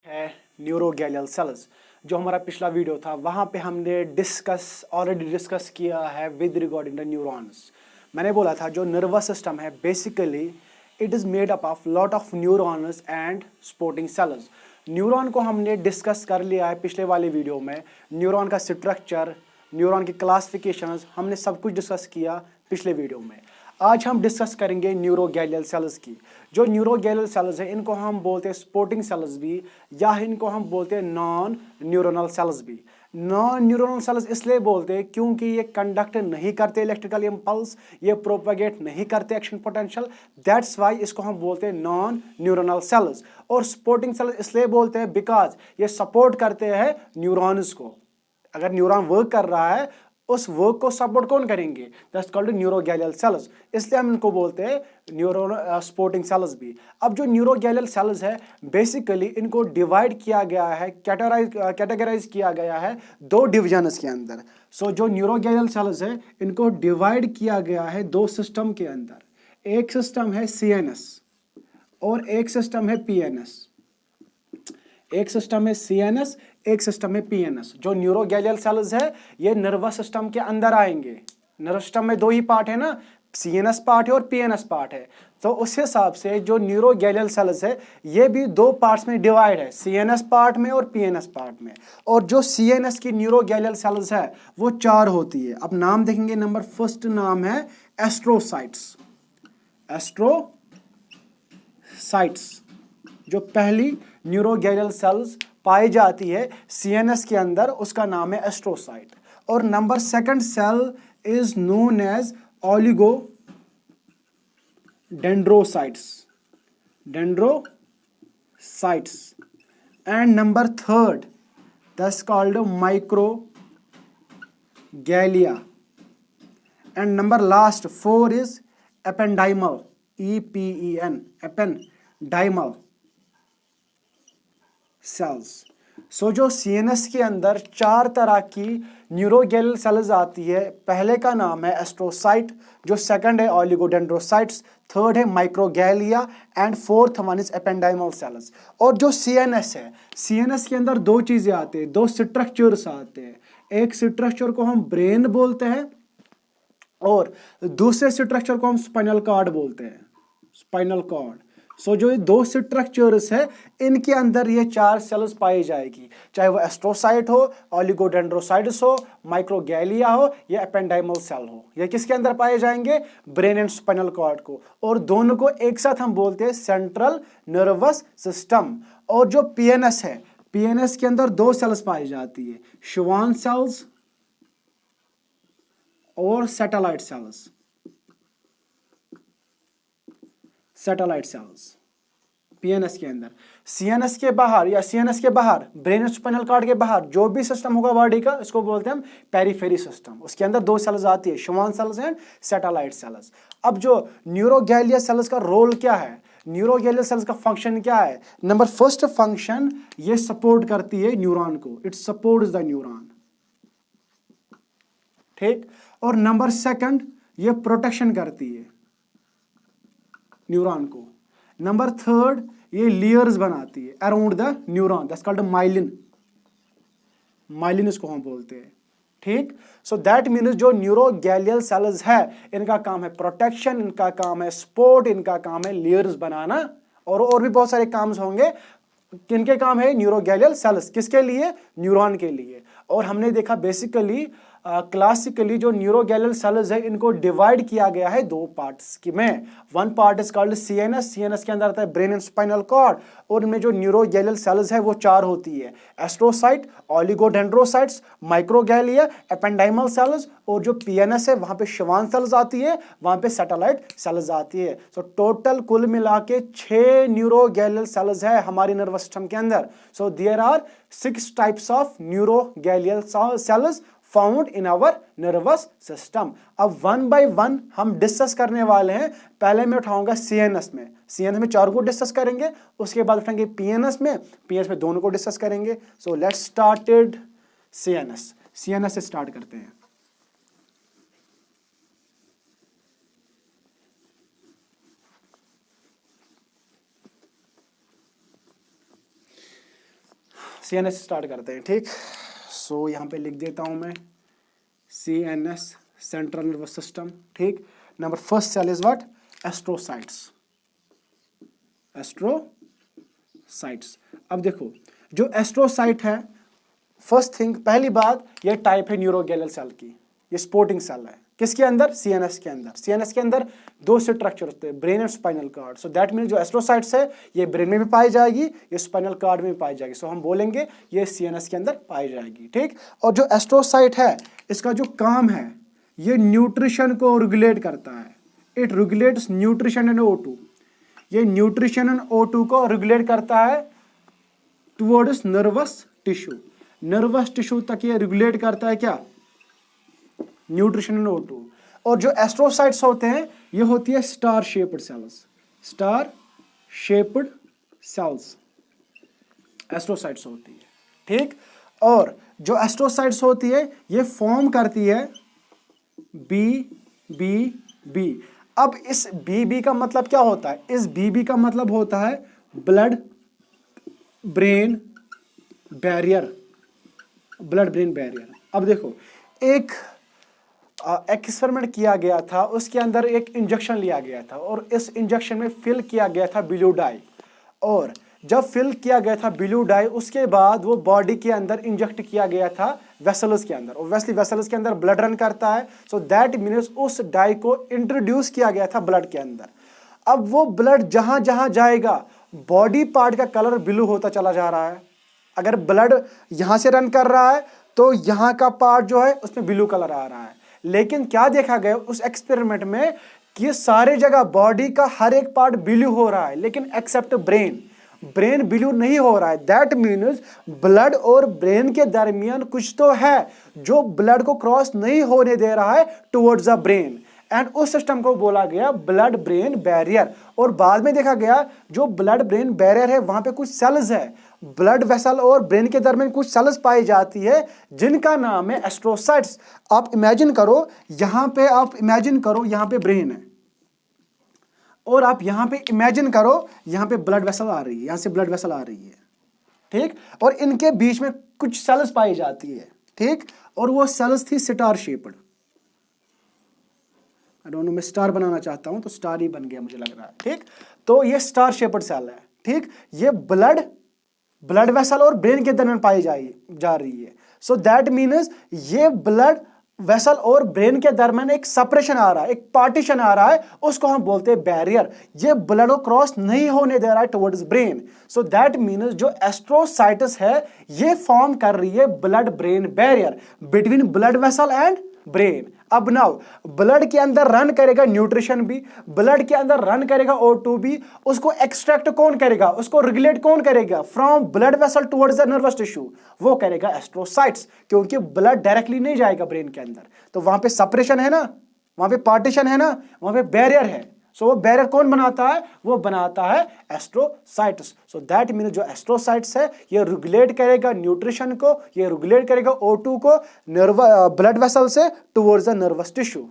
है न्यूरोगैलियल सेल्स। जो हमारा पिछला वीडियो था वहाँ पे हमने ऑलरेडी डिस्कस किया है विद रिगार्डिंग द न्यूरॉन्स। मैंने बोला था जो नर्वस सिस्टम है basically it is made up of lot of neurons and supporting sales. Neuron को हमने डिस्कस कर लिया है पिछले वाले वीडियो में। न्यूरॉन का स्ट्रक्चर, न्यूरॉन की क्लासिफिकेशंस हमने सब कुछ डिस्कस किया पिछले वीडियो में। आज हम डिस्कस करेंगे न्यूरोगैलियल सेल्स की। जो न्यूरोगैलियल सेल्स है इनको हम बोलते हैं सपोर्टिंग सेल्स भी, या इनको हम बोलते हैं नॉन न्यूरोनल सेल्स भी। नॉन न्यूरोनल सेल्स इसलिए बोलते हैं क्योंकि ये कंडक्ट नहीं करते इलेक्ट्रिकल इम्पल्स, ये प्रोपेगेट नहीं करते एक्शन पोटेंशियल, दैट्स वाई इसको हम बोलते हैं नॉन न्यूरोनल सेल्स। और सपोर्टिंग सेल्स इसलिए बोलते हैं बिकॉज ये सपोर्ट करते हैं न्यूरॉन्स को। अगर न्यूरॉन वर्क कर रहा है उस वर्क को सपोर्ट कौन करेंगे? दैट्स कॉल्ड न्यूरोगैलियल सेल्स, इसलिए हम इनको बोलते हैं न्यूरो सपोर्टिंग सेल्स भी। अब जो न्यूरोगैलियल सेल्स है बेसिकली इनको डिवाइड किया गया है, कैटेगराइज किया गया है दो डिविजन्स के अंदर। सो जो न्यूरोगैलियल सेल्स है इनको डिवाइड किया गया है दो सिस्टम के अंदर। एक सिस्टम है सीएनएस और एक सिस्टम है पीएनएस। एक सिस्टम है सीएनएस, एक सिस्टम है पीएनएस। जो न्यूरोगैलियल सेल्स है ये नर्वस सिस्टम के अंदर आएंगे। नर्वस सिस्टम में दो ही पार्ट है ना, सीएनएस पार्ट है और पीएनएस पार्ट है। तो उस हिसाब से जो न्यूरोगैलियल सेल्स है ये भी दो पार्ट्स में डिवाइड है, सीएनएस पार्ट में और पीएनएस पार्ट में। और जो सीएनएस की न्यूरोगैलियल सेल्स है वो 4 होती है। अब नाम देखेंगे, नंबर फर्स्ट नाम है एस्ट्रोसाइट्स। एस्ट्रोसाइट्स जो पहली न्यूरोगैलियल सेल्स पाई जाती है सीएनएस के अंदर उसका नाम है एस्ट्रोसाइट। और number second cell is known as dendrocytes and number third that's called microglia and number last 4 is ependymal, ependymal cells. So जो सीएनएस के अंदर 4 तरह की न्यूरोगैलियल सेल्स आती है। पहले का नाम है एस्ट्रोसाइट, जो सेकंड है ओलिगोडेंड्रोसाइट्स, थर्ड है microglia and fourth one is ependymal cells. और जो सीएनएस है, सीएनएस के अंदर दो चीजें आते हैं, दो स्ट्रक्चर्स आते हैं। एक स्ट्रक्चर को हम ब्रेन बोलते हैं और दूसरे स्ट्रक्चर को हम स्पाइनल कॉर्ड बोलते हैं, स्पाइनल कॉर्ड। सो जो ये दो स्ट्रक्चर्स है इनके अंदर ये 4 सेल्स पाई जाएगी, चाहे वो एस्ट्रोसाइट हो, ओलिगोडेंड्रोसाइट्स हो, माइक्रोगैलिया हो या एपेंडाइमल सेल हो। ये किसके अंदर पाए जाएंगे? ब्रेन एंड स्पाइनल कॉर्ड को। और दोनों को एक साथ हम बोलते हैं सेंट्रल नर्वस सिस्टम। और जो पीएनएस है, पीएनएस के अंदर 2 सेल्स पाई जाती है, श्वान सेल्स और satellite cells. Satellite cells PNS के अंदर। सीएनएस के बाहर या सीएनएस के बाहर, ब्रेन स्पाइनल कॉर्ड के बाहर जो भी सिस्टम होगा बॉडी का इसको बोलते हैं हम पेरिफेरी सिस्टम। उसके अंदर 2 सेल्स आती है, Schwann sales and satellite sales. अब जो न्यूरोगैलियल सेल्स का रोल क्या है, न्यूरोगैलियल सेल्स का फंक्शन क्या है? नंबर फर्स्ट फंक्शन, ये सपोर्ट करती है न्यूरॉन को, इट सपोर्ट्स द न्यूरॉन, ठीक। और नंबर सेकंड, ये प्रोटेक्शन करती है न्यूरॉन को। नंबर थर्ड, ये लेयर्स बनाती है around the neuron, that's called myelin. Myelin इसको हम बोलते हैं, ठीक। सो दैट मीन्स जो न्यूरोगैलियल सेल्स है इनका काम है प्रोटेक्शन, इनका काम है सपोर्ट, इनका काम है लेयर्स बनाना, और भी बहुत सारे काम्स होंगे। किनके काम है? न्यूरोगैलियल सेल्स। किसके लिए? न्यूरॉन के लिए। और हमने देखा बेसिकली क्लासिकली जो न्यूरोगैलियल सेल्स है इनको डिवाइड किया गया है 2 पार्ट्स की में। One part is called CNS, CNS के अंदर आता है ब्रेन एंड स्पाइनल कॉर्ड, और इनमें जो न्यूरोगैलियल सेल्स है वो 4 होती है, एस्ट्रोसाइट, ओलिगोडेंड्रोसाइट्स, माइक्रोगैलिया, एपेंडाइमल सेल्स। और जो पीएनएस है वहां पे श्वान सेल्स आती है, वहां पे सैटेलाइट सेल्स आती है। सो टोटल कुल मिला के 6 न्यूरोगैलियल सेल्स है हमारी नर्वस सिस्टम के अंदर। So there are 6 types of neuroglial cells found in our nervous system. अब 1 बाय 1 हम डिस्कस करने वाले हैं। पहले मैं उठाऊंगा सीएनएस में, सीएनएस में 4 को डिस्कस करेंगे, उसके बाद उठाएंगे पीएनएस में, पीएनएस में दोनों को डिस्कस करेंगे। So let's started CNS. CNS से स्टार्ट करते हैं। CNS स्टार्ट करते हैं, ठीक। सो यहाँ पे लिख देता हूँ मैं CNS, सेंट्रल नर्वस सिस्टम, ठीक। Number first cell is what? Astrocytes. Astrocytes. अब देखो जो एस्ट्रोसाइट है, फर्स्ट थिंग, पहली बात, ये टाइप है न्यूरोगेलियल सेल की, ये स्पोर्टिंग सेल है। किसके अंदर? CNS के अंदर। CNS के अंदर दो स्ट्रक्चर होते हैं, brain and spinal cord. So that mean जो एस्ट्रोसाइट्स है ये ब्रेन में भी पाई जाएगी, ये स्पाइनल कार्ड में भी पाई जाएगी। सो हम बोलेंगे ये CNS के अंदर पाई जाएगी, ठीक। और जो एस्ट्रोसाइट है इसका जो काम है, ये न्यूट्रिशन को रेगुलेट करता है। It regulates nutrition and O2। ये न्यूट्रिशन एंड O2 को रेगुलेट करता है towards nervous tissue. Nervous tissue तक ये रेगुलेट करता है क्या? Nutrition and O2। और जो एस्ट्रोसाइट्स होते हैं ये होती है star shaped cells. Star shaped cells astrocytes होती है, ठीक। और जो एस्ट्रोसाइट्स होती है ये फॉर्म करती है BBB। अब इस BB का मतलब क्या होता है? इस BB का मतलब होता है blood brain barrier. Blood brain barrier. अब देखो एक एक्सपेरिमेंट किया गया था, उसके अंदर एक इंजेक्शन लिया गया था और इस इंजेक्शन में फिल किया गया था ब्लू डाई। और जब फिल किया गया था ब्लू डाई, उसके बाद वो बॉडी के अंदर इंजेक्ट किया गया था वेसल्स के अंदर। ऑब्वियसली वेसल्स के अंदर ब्लड रन करता है, सो दैट मीन्स उस डाई को इंट्रोड्यूस किया गया था ब्लड के अंदर। अब वो ब्लड जहां जहां जाएगा बॉडी पार्ट का कलर ब्लू होता चला जा रहा है। अगर ब्लड यहां से रन कर रहा है तो यहां का पार्ट जो है उसमें ब्लू कलर आ रहा है। लेकिन क्या देखा गया उस एक्सपेरिमेंट में कि सारे जगह बॉडी का हर एक पार्ट ब्लू हो रहा है, लेकिन एक्सेप्ट ब्रेन। ब्रेन ब्लू नहीं हो रहा है। दैट मीन्स ब्लड और ब्रेन के दरमियान कुछ तो है जो ब्लड को क्रॉस नहीं होने दे रहा है टुवर्ड्स द ब्रेन, एंड उस सिस्टम को बोला गया ब्लड ब्रेन बैरियर। और बाद में देखा गया जो ब्लड ब्रेन बैरियर है वहां पे कुछ सेल्स है, ब्लड वेसल और ब्रेन के दरमियान कुछ सेल्स पाई जाती है जिनका नाम है एस्ट्रोसाइट्स। आप इमेजिन करो यहां पे, आप इमेजिन करो यहां पे ब्रेन है और आप यहां पे इमेजिन करो यहां पे ब्लड वेसल आ रही है, यहां से ब्लड वेसल आ रही है, ठीक। और इनके बीच में कुछ सेल्स पाई जाती है, ठीक। और वो सेल्स थी star shaped. I don't know, मैं स्टार बनाना चाहता हूं तो स्टार ही बन गया मुझे लग रहा है, ठीक। तो ये स्टार शेप्ड सेल है, ठीक। ये ब्लड वेसल और ब्रेन के दरमियान पाई जा रही है। सो दैट मीन्स ये ब्लड वेसल और ब्रेन के दरमियान एक सेपरेशन आ रहा है, एक पार्टीशन आ रहा है, उसको हम बोलते हैं बैरियर। ये ब्लड को क्रॉस नहीं होने दे रहा है towards brain. So that means जो एस्ट्रोसाइट्स है ये फॉर्म कर रही है blood brain barrier between blood vessel and brain. अब नाउ ब्लड के अंदर रन करेगा न्यूट्रिशन भी, ब्लड के अंदर रन करेगा O2 भी। उसको एक्सट्रैक्ट कौन करेगा, उसको रेगुलेट कौन करेगा from blood vessel towards the nervous tissue? वो करेगा एस्ट्रोसाइट्स, क्योंकि ब्लड डायरेक्टली नहीं जाएगा ब्रेन के अंदर, तो वहां पे सेपरेशन है ना, वहां पे पार्टीशन है ना, वहां पे बैरियर है। सो वो बैरियर कौन बनाता है? वो बनाता है एस्ट्रोसाइट्स। सो दैट मीन जो एस्ट्रोसाइट्स है ये रेगुलेट करेगा न्यूट्रिशन को, ये रेगुलेट करेगा O2 को ब्लड वेसल से टुवर्ड्स द नर्वस टिश्यू।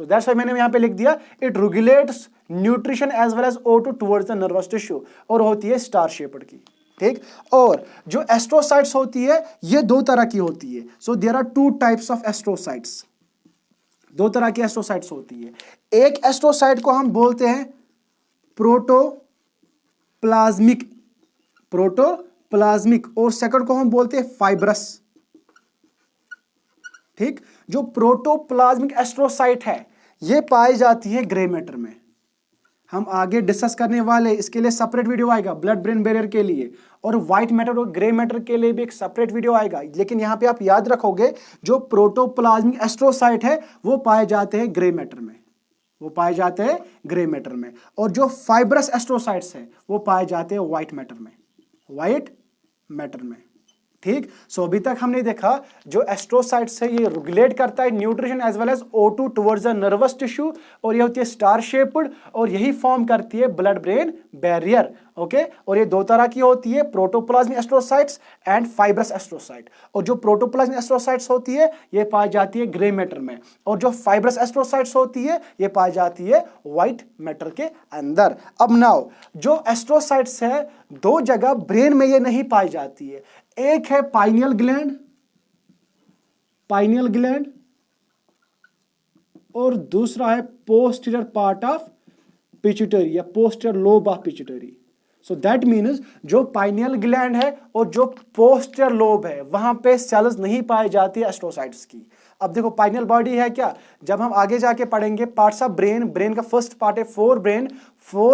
तो दैट्स व्हाई मैंने यहां पे लिख दिया it regulates nutrition as well as O2 towards the nervous tissue, और होती है स्टार शेप्ड की, ठीक। और जो एस्ट्रोसाइट्स होती है ये दो तरह की होती है। So there are two types of astrocytes. दो तरह की एस्ट्रोसाइट्स होती है। एक एस्ट्रोसाइट को हम बोलते हैं प्रोटोप्लाज्मिक और सेकंड को हम बोलते हैं फाइब्रस, ठीक। जो प्रोटोप्लाज्मिक एस्ट्रोसाइट है ये पाई जाती है ग्रे मैटर में। हम आगे डिस्कस करने वाले, इसके लिए सेपरेट वीडियो आएगा ब्लड ब्रेन बैरियर के लिए, और व्हाइट मैटर और ग्रे मैटर के लिए भी एक सेपरेट वीडियो आएगा। लेकिन यहां पे आप याद रखोगे जो प्रोटोप्लाज्मिक एस्ट्रोसाइट है वो पाए जाते हैं ग्रे मैटर में, वो पाए जाते हैं ग्रे मैटर में। और जो फाइब्रस एस्ट्रोसाइट्स है वो पाए जाते हैं व्हाइट मैटर में, व्हाइट मैटर में, ठीक। सो अभी तक हमने देखा जो एस्ट्रोसाइट्स है ये रेगुलेट करता है nutrition as well as O2 towards the nervous tissue, और ये होती है स्टार शेप्ड, और यही फॉर्म करती है ब्लड ब्रेन बैरियर। ओके और ये दो तरह की होती है, protoplasmic astrocytes and fibrous astrocyte. और जो प्रोटोप्लाज्मिक एस्ट्रोसाइट्स होती है ये पाई जाती है ग्रे मैटर में, और जो फाइब्रस एस्ट्रोसाइट्स होती है ये पाई जाती है व्हाइट मैटर के अंदर। अब नाउ जो एस्ट्रोसाइट्स है दो जगह ब्रेन में ये नहीं पाई जाती है, एक है पाइनियल ग्लैंड और दूसरा है पोस्टीरियर पार्ट ऑफ पिट्यूटरी या posterior lobe of pituitary. So that means जो पाइनियल ग्लैंड है और जो पोस्टीरियर लोब है वहां पे सेल्स नहीं पाई जाती है एस्ट्रोसाइट्स की। अब देखो पाइनियल बॉडी है क्या, जब हम आगे जाके पढ़ेंगे पार्ट्स ऑफ ब्रेन का फर्स्ट पार्ट है फोर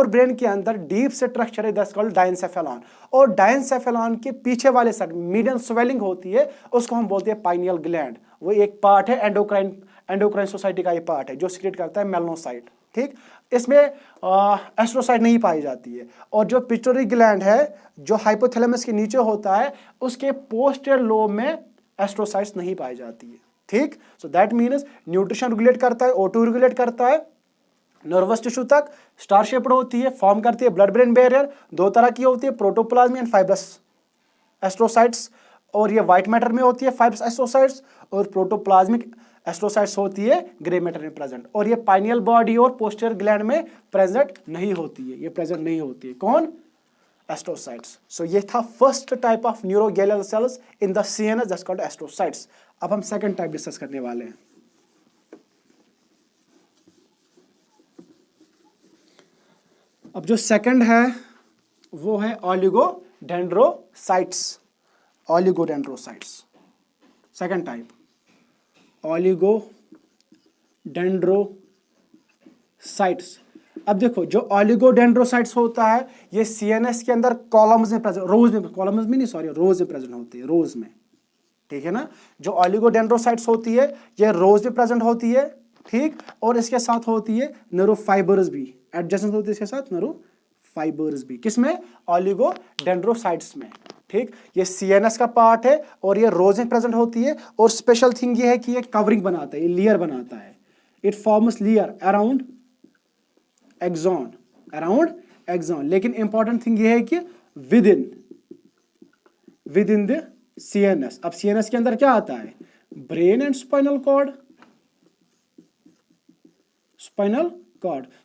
ब्रेन के अंदर डीप स्ट्रक्चर है दैट्स कॉल्ड डायनसेफेलॉन, और डायनसेफेलॉन के पीछे वाले साइड मीडियन स्वेलिंग होती है उसको हम बोलते हैं पाइनियल ग्लैंड। वो एक पार्ट है एंडोक्राइन सोसाइटी का ये पार्ट है जो सीक्रेट करता है मेलनोसाइट, ठीक। इसमें एस्ट्रोसाइट नहीं पाई जाती है। और जो पिट्यूटरी ग्लैंड है जो हाइपोथैलेमस के नीचे होता है उसके पोस्टीरियर लोब में एस्ट्रोसाइट्स नहीं पाई जाती है, ठीक। सो दैट मीन्स न्यूट्रिशन रेगुलेट करता है, O2 रेगुलेट करता है, नर्वस टिश्यू तक स्टार शेप्ड होती है, फॉर्म करती है ब्लड ब्रेन बैरियर, दो तरह की होती है प्रोटोप्लाज्म एंड फाइब्रस एस्ट्रोसाइट्स, और ये व्हाइट मैटर में होती है फाइब्रस एस्ट्रोसाइट्स, और प्रोटोप्लाज्मिक एस्ट्रोसाइट्स होती है ग्रे मैटर में प्रेजेंट, और ये पाइनियल बॉडी और पोस्टीरियर ग्लैंड में प्रेजेंट नहीं होती है, ये प्रेजेंट नहीं होती है। कौन? एस्ट्रोसाइट्स। सो ये था first type of neuroglial cells in the CNS that's called astrocytes. अब हम सेकंड टाइप डिस्कस करने वाले हैं। अब जो सेकंड है वो है ओलिगोडेंड्रोसाइट्स। Second type oligodendrocytes. अब देखो जो ओलिगोडेंड्रोसाइट्स होता है ये सीएनएस के अंदर कॉलम्स में प्रेजेंट, रोज में प्रेजेंट होती है, रोज में, ठीक है ना। जो ओलिगोडेंड्रोसाइट्स होती है ये रोज में प्रेजेंट होती है, ठीक। और इसके साथ होती है न्यूरोफाइबर्स भी, एडजेसेंट होती है इसके साथ न्यूरोफाइबर्स भी, किसमें? ओलिगोडेंड्रोसाइट्स में, ठीक। ये सीएनएस का पार्ट है और ये रोज में प्रेजेंट होती है, और स्पेशल थिंग ये है कि ये कवरिंग बनाता है, ये लेयर बनाता है, it forms layer around axon, लेकिन इंपॉर्टेंट थिंग ये है कि विद इन द सीएनएस। अब सीएनएस के अंदर क्या आता है? Brain and spinal cord.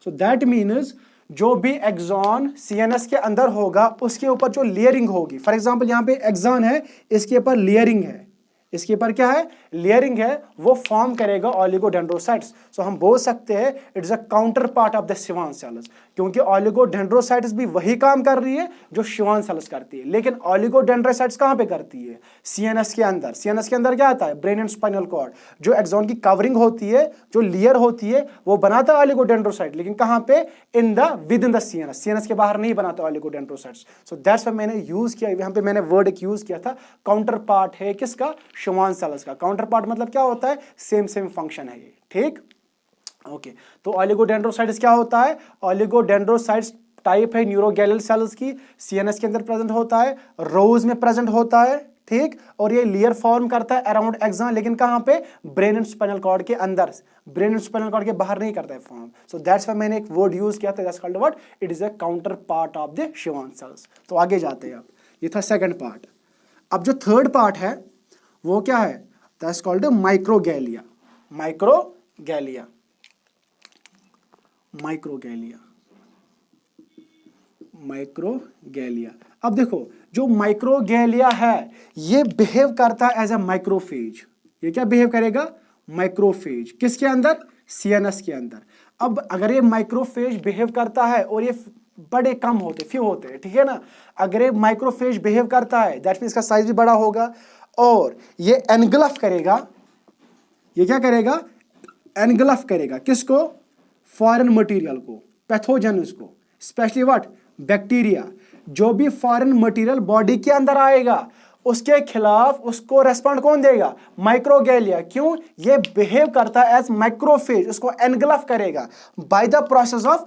So that means जो भी एक्सॉन सीएनएस के अंदर होगा उसके ऊपर जो लेयरिंग होगी, फॉर एग्जांपल यहाँ पे एक्सॉन है, इसके ऊपर लेयरिंग है, इसके ऊपर क्या है? लेयरिंग है, वो फॉर्म करेगा ओलिगोडेंड्रोसाइट्स। सो हम बोल सकते हैं it is a counterpart of the Schwann cells, क्योंकि ओलिगोडेंड्रोसाइट्स भी वही काम कर रही है जो शिवान सेल्स करती है, लेकिन ओलिगोडेंड्रोसाइट्स कहाँ पे करती है? सीएनएस के अंदर। सीएनएस के अंदर क्या आता है? Brain and spinal cord. जो एक्सॉन की कवरिंग होती है, जो लेयर होती है, वो बनाता है ओलिगोडेंड्रोसाइट, लेकिन कहाँ पे? With in the CNS. CNS के बाहर नहीं बनाता ओलिगोडेंड्रोसाइट्स। सो दैट्स व्हाई मैंने यूज किया, यहाँ पे मैंने वर्ड एक यूज किया था, काउंटर पार्ट है किसका? शिवान सेल्स का। काउंटर पार्ट मतलब क्या होता है? सेम फंक्शन है ये, ठीक। ओके, तो ओलिगोडेंड्रोसाइट्स क्या होता है? ओलिगोडेंड्रोसाइट्स टाइप है न्यूरोगैलियल सेल्स की, सीएनएस के अंदर प्रेजेंट होता है, रोज में प्रेजेंट होता है, ठीक। और ये लेयर फॉर्म करता है अराउंड एक्सॉन, लेकिन कहां पे? ब्रेन एंड स्पाइनल कॉर्ड के अंदर, ब्रेन एंड स्पाइनल कॉर्ड के बाहर नहीं करता है फॉर्म। सो दैट्स व्हाई मैंने एक वर्ड यूज किया था, that's called what? It is a counterpart of the Schwann cells. तो आगे जाते हैं। अब ये था सेकंड पार्ट। अब जो थर्ड पार्ट है वो क्या है? That's called microglia. अब देखो जो माइक्रोगैलिया है ये बिहेव करता है एज ए माइक्रोफेज। ये क्या बिहेव करेगा? माइक्रोफेज। किसके अंदर? सीएनएस के अंदर। अब अगर ये माइक्रोफेज बिहेव करता है और ये बड़े कम होते, फ्यू होते हैं, ठीक है ना। अगर ये माइक्रोफेज बिहेव करता है दैट मीन्स इसका साइज भी बड़ा होगा, और ये एनगल्फ करेगा। ये क्या करेगा? एनगल्फ करेगा किसको? फॉरेन मटेरियल को, पैथोजेन्स को, स्पेशली व्हाट? बैक्टीरिया। जो भी फॉरेन मटेरियल बॉडी के अंदर आएगा उसके खिलाफ उसको रेस्पॉन्ड कौन देगा? माइक्रोगैलिया। क्यों? ये बिहेव करता है एज माइक्रोफेज, उसको एनगल्फ करेगा by the process of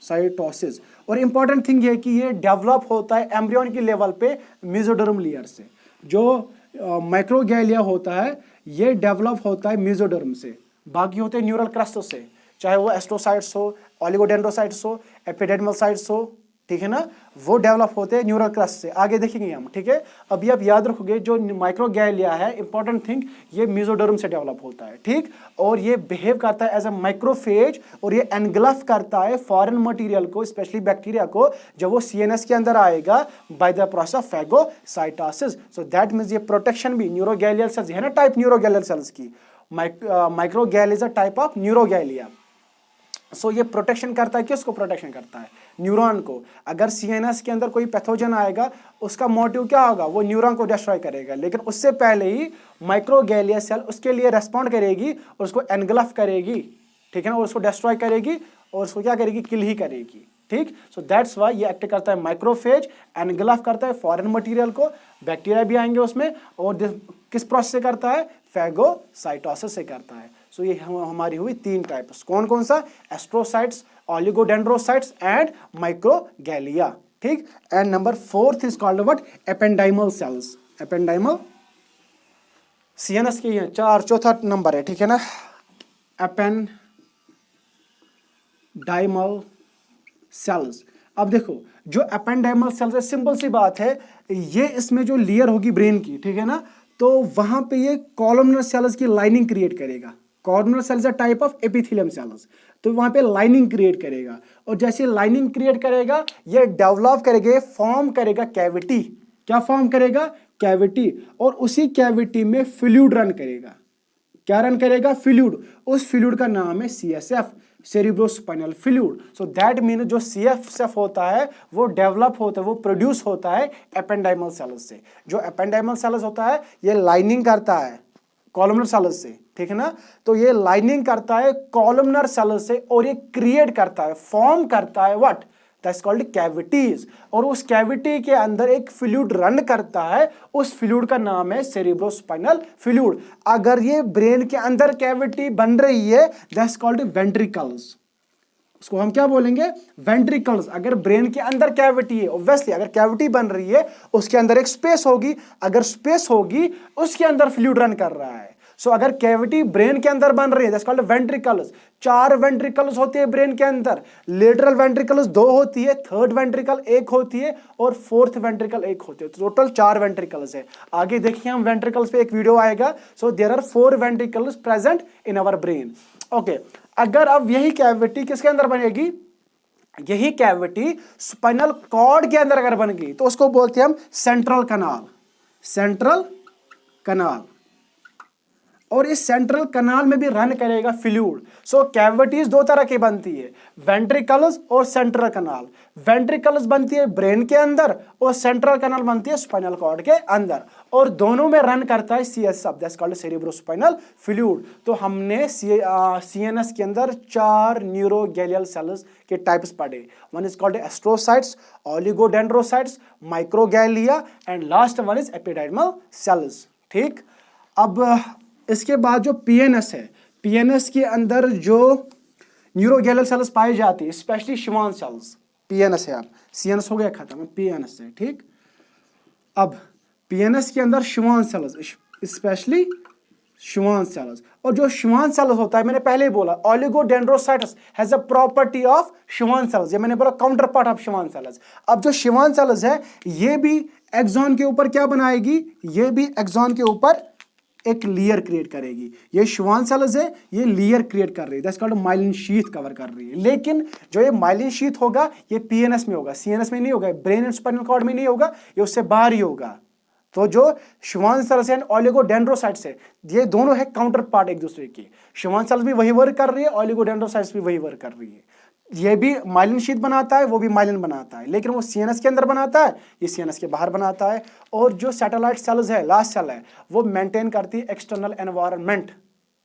cytosis. और इंपॉर्टेंट थिंग है कि ये डेवलप होता है एम्ब्रियन की लेवल पे मेसोडर्म लेयर से। जो माइक्रोगैलिया होता है ये डेवलप होता है मेसोडर्म से, बाकी होते हैं न्यूरल क्रस्ट से। चाहे वो एस्ट्रोसाइट्स हो, ओलिगोडेंड्रोसाइट्स हो, एपिडेर्मल साइट्स हो, ठीक है ना, वो डेवलप होते हैं न्यूरल क्रस्ट से। आगे देखेंगे हम, ठीक है। अभी आप याद रखोगे जो माइक्रोगैलिया है, इंपॉर्टेंट थिंग, ये मेसोडर्म से डेवलप होता है, ठीक। और ये बिहेव करता है एज अ माइक्रोफेज, और ये एनगल्फ करता है फॉरेन मटेरियल को, स्पेशली बैक्टीरिया को, जब वो सीएनएस के अंदर आएगा by the process of phagocytosis. So that means ये प्रोटेक्शन भी न्यूरोगैलियल सेल्स है ना, टाइप न्यूरोगैलियल सेल्स की, माइक्रोगैल इज अ टाइप ऑफ न्यूरोगैलिया। सो ये प्रोटेक्शन करता है, किसको प्रोटेक्शन करता है? न्यूरॉन को। अगर सीएनएस के अंदर कोई पैथोजन आएगा, उसका मोटिव क्या होगा? वो न्यूरॉन को डिस्ट्रॉय करेगा, लेकिन उससे पहले ही माइक्रोगैलिया सेल उसके लिए रेस्पॉन्ड करेगी और उसको एनगल्फ करेगी, ठीक है ना, और उसको डिस्ट्रॉय करेगी और उसको क्या करेगी? किल ही करेगी, ठीक। सो दैट्स वाई ये एक्ट करता है माइक्रोफेज, एनगल्फ करता है फॉरेन मटेरियल को, बैक्टीरिया भी आएंगे उसमें, और किस प्रोसेस से करता है? फैगोसाइटोसिस से करता है। सो ये हमारी हुई 3 टाइप्स, कौन कौन सा? एस्ट्रोसाइट्स, ओलिगोडेंड्रोसाइट्स एंड माइक्रोगैलिया, ठीक। And number 4th is called what? Ependymal sales. Ependymal CNS के हैं 4, चौथा नंबर है, ठीक है ना, एपेंडाइमल सेल्स। अब देखो जो एपेंडाइमल सेल्स है, सिंपल सी बात है, ये इसमें जो लेयर होगी ब्रेन की, ठीक है ना, तो वहां पे ये कॉलमनर सेल्स की लाइनिंग क्रिएट करेगा। Columnar sales type of epithelium cells, तो वहां पे लाइनिंग क्रिएट करेगा, और जैसे लाइनिंग क्रिएट करेगा, ये डेवलप करेगा, फॉर्म करेगा कैविटी। क्या फॉर्म करेगा? कैविटी। और उसी कैविटी में फ्लूइड रन करेगा। क्या रन करेगा? फ्लूइड। उस फ्लूइड का नाम है CSF, cerebrospinal fluid. So that mean जो सीएसएफ होता है वो डेवलप होता है, वो प्रोड्यूस होता है एपेंडाइमल सेल्स से। जो एपेंडाइमल सेल्स होता है ये लाइनिंग करता है कॉलमनर सेल्स से, ठीक है ना, तो ये लाइनिंग करता है कॉलमनर सेल्स से, और ये क्रिएट करता है, फॉर्म करता है व्हाट? That's called cavities. और उस कैविटी के अंदर एक फ्लूइड रन करता है, उस फ्लूइड का नाम है सेरिब्रोस्पाइनल फ्लूइड। अगर ये ब्रेन के अंदर कैविटी बन रही है, दैट्स कॉल्ड वेंट्रिकल्स। उसको हम क्या बोलेंगे? वेंट्रिकल्स। अगर ब्रेन के अंदर कैविटी है, ऑब्वियसली अगर कैविटी बन रही है उसके अंदर एक स्पेस होगी, अगर स्पेस होगी उसके अंदर फ्लूइड रन कर रहा है। सो अगर कैविटी ब्रेन के अंदर बन रही है, दैट्स कॉल्ड वेंट्रिकल्स। 4 वेंट्रिकल्स होती है ब्रेन के अंदर, लेटरल वेंट्रिकल्स 2 होती है, थर्ड वेंट्रिकल 1 होती है, और फोर्थ वेंट्रिकल 1 होती है। टोटल 4 वेंट्रिकल्स है। आगे देखिए हम वेंट्रिकल्स पे एक वीडियो आएगा। So there are 4 ventricles present in our brain. Okay, अगर अब यही कैविटी किसके अंदर बनेगी? यही कैविटी स्पाइनल कॉर्ड के अंदर अगर बन गई तो उसको बोलते हैं हम सेंट्रल कनाल। सेंट्रल कनाल। और इस सेंट्रल कनाल में भी रन करेगा फ्लूइड। सो कैविटीज 2 तरह की बनती है, वेंट्रिकल्स और सेंट्रल कनाल। वेंट्रिकल्स बनती है ब्रेन के अंदर और सेंट्रल कनाल बनती है स्पाइनल कॉर्ड के अंदर, और दोनों में रन करता है CSF, that's called cerebrospinal fluid. तो हमने सीएनएस के अंदर 4 न्यूरोगैलियल सेल्स के टाइप्स पढ़े। One is called astrocytes, oligodendrocytes, microglia, and last one is ependymal cells, ठीक। अब इसके बाद जो पीएनएस है, पीएनएस के अंदर जो न्यूरोगैलियल सेल्स पाई जाती है, स्पेशली शिवान सेल्स, पीएनएस है। अब सीएनएस हो गया खत्म, पीएनएस है, ठीक। अब पीएनएस के अंदर Schwann cells, specially Schwann cells, और जो शिवान सेल्स होता है, मैंने पहले ही बोला oligodendrocytes has a property of Schwann cells, ये मैंने बोला counterpart of Schwann cells. अब जो शिवान सेल्स है ये भी एक्सॉन के ऊपर क्या बनाएगी? ये भी एक्सॉन के ऊपर एक लेयर क्रिएट करेगी। ये शिवान सेल्स है, ये लेयर क्रिएट कर रही है, that's called myelin sheath cover कर रही है। लेकिन जो ये माइलिन शीथ होगा ये पीएनएस में होगा, सीएनएस में नहीं होगा, ब्रेन एंड स्पाइनल कॉर्ड में नहीं होगा, ये उससे बाहर ही होगा। तो जो शिवान सेल्स एंड ओलिगोडेंड्रोसाइट्स है, ये दोनों है काउंटर पार्ट एक दूसरे की। शिवान सेल्स भी वही वर्क कर रही है, ओलिगोडेंड्रोसाइट्स भी वही वर्क कर रही है। ये भी माइलिन शीथ बनाता है, वो भी माइलिन बनाता है, लेकिन वो सीएनएस के अंदर बनाता है, ये सीएनएस के बाहर बनाता है। और जो सैटेलाइट सेल्स है, लास्ट सेल है, वो मेंटेन करती है एक्सटर्नल एनवायरनमेंट,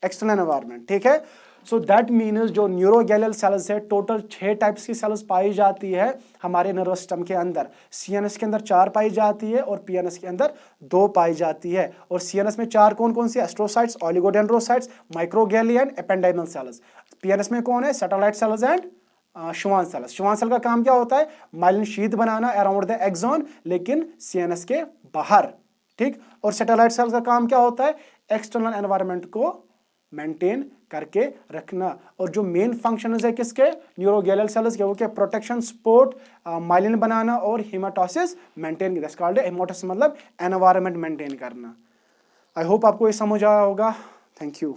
एक्सटर्नल एनवायरनमेंट, ठीक है। सो दैट मीन्स जो न्यूरोगैलियल सेल्स है, टोटल 6 टाइप्स की सेल्स पाई जाती है हमारे नर्वस सिस्टम के अंदर। सीएनएस के अंदर 4 पाई जाती है और पीएनएस के अंदर 2 पाई जाती है। और सीएनएस में 4 कौन कौन सी? Astrocytes, oligodendrocytes, microglia and ependymal cells. PNS में कौन है? Satellite cells and Schwann cells. Schwann cell का काम क्या होता है? माइलिन शीथ बनाना अराउंड द एक्सॉन, लेकिन सीएनएस के बाहर, ठीक। और सैटेलाइट सेल्स का काम क्या होता है? एक्सटर्नल एनवायरनमेंट को मेंटेन करके रखना। और जो मेन फंक्शंस है किसके, न्यूरोगेलियल सेल्स के, वो क्या, प्रोटेक्शन, सपोर्ट, माइलिन बनाना और हेमाटोसिस मेंटेन, दैट्स कॉल्ड हेमाटोसिस मतलब एनवायरनमेंट मेंटेन करना। आई होप आपको ये समझ आया होगा। Thank you.